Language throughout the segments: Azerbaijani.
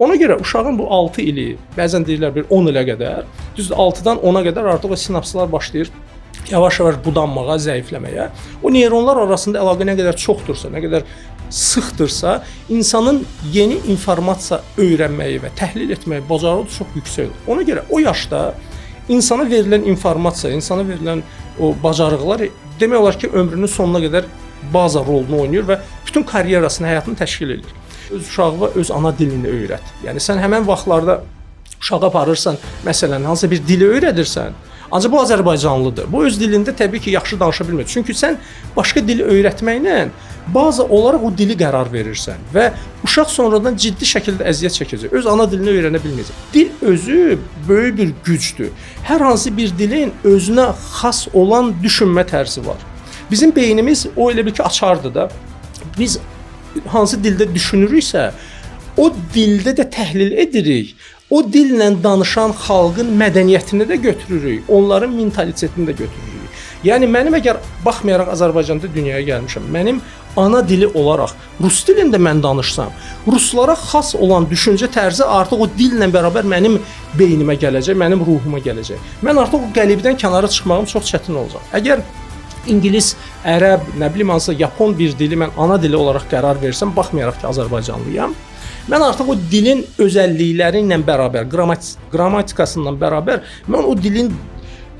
Ona görə uşağın bu 6 ili, bəzən deyirlər bir 10 ilə qədər, düzdür 6-dan 10-a qədər artıq o sinapslar başlayır yavaş-yavaş budanmağa, zəifləməyə. O neyronlar arasında əlaqə nə qədər çoxdursa, nə qədər sıxdırsa, insanın yeni informasiya öyrənməyi və təhlil etməyi bacarığı çox yüksəkdir. Ona görə o yaşda insana verilən informasiya, insana verilən o bacarıqlar demək olar ki, ömrünün sonuna qədər baza rolunu oynayır və bütün karyerasını, həyatını təşkil edir. Öz uşağına öz ana dilini öyrət. Yəni sən həmin vaxtlarda uşağı aparırsan, məsələn, hansısa bir dili öyrədirsən, ancaq bu Azərbaycanlıdır. Bu öz dilində təbii ki, yaxşı danışa bilmir. Çünki sən başqa dili öyrətməklə baza olaraq o dili qərar verirsən və uşaq sonradan ciddi şəkildə əziyyət çəkəcək. Öz ana dilini öyrənə bilməyəcək. Dil özü böyük bir gücdür. Hər hansı bir dilin özünə xas olan düşünmə tərzi var. Bizim beynimiz o elə bir ki, açardır da. Biz hansı dildə düşünürüksə, o dildə də təhlil edirik. O dillə danışan xalqın mədəniyyətini də götürürük, onların mentalitetini də götürürük. Yəni mənim əgər baxmayaraq Azərbaycanda dünyaya gəlmişəm, mənim ana dili olaraq rus dilində mən danışsam, ruslara xas olan düşüncə tərzi artıq o dillə bərabər mənim beynimə gələcək, mənim ruhuma gələcək. Mən artıq o qəlibdən kənara çıxmağım çox çətin olacaq. Əgər İngilis, ərəb, nə bilim hansısa yapon bir dili mən ana dili olaraq qərar versəm, baxmayaraq ki, Azərbaycanlıyam, mən artıq o dilin özəllikləri ilə bərabər, qrammatikasından bərabər, mən o dilin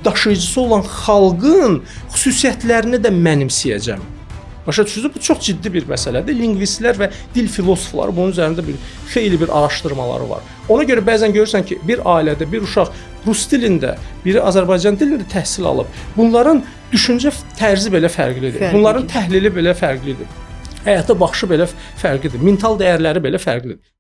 daşıyıcısı olan xalqın xüsusiyyətlərini də mənimsəyəcəm. Başa düşürsünüz, bu çox ciddi bir məsələdir. Lingvistlər və dil filosofları bunun üzərində xeyli bir araşdırmaları var. Ona görə bəzən görürsən ki, bir ailədə bir uşaq rus dilində, biri Azərbaycan dilində təhsil alıb. Bunların düşüncə tərzi belə fərqlidir. Bunların təhlili belə fərqlidir. Həyata baxışı belə fərqlidir. Mental dəyərləri belə fərqlidir.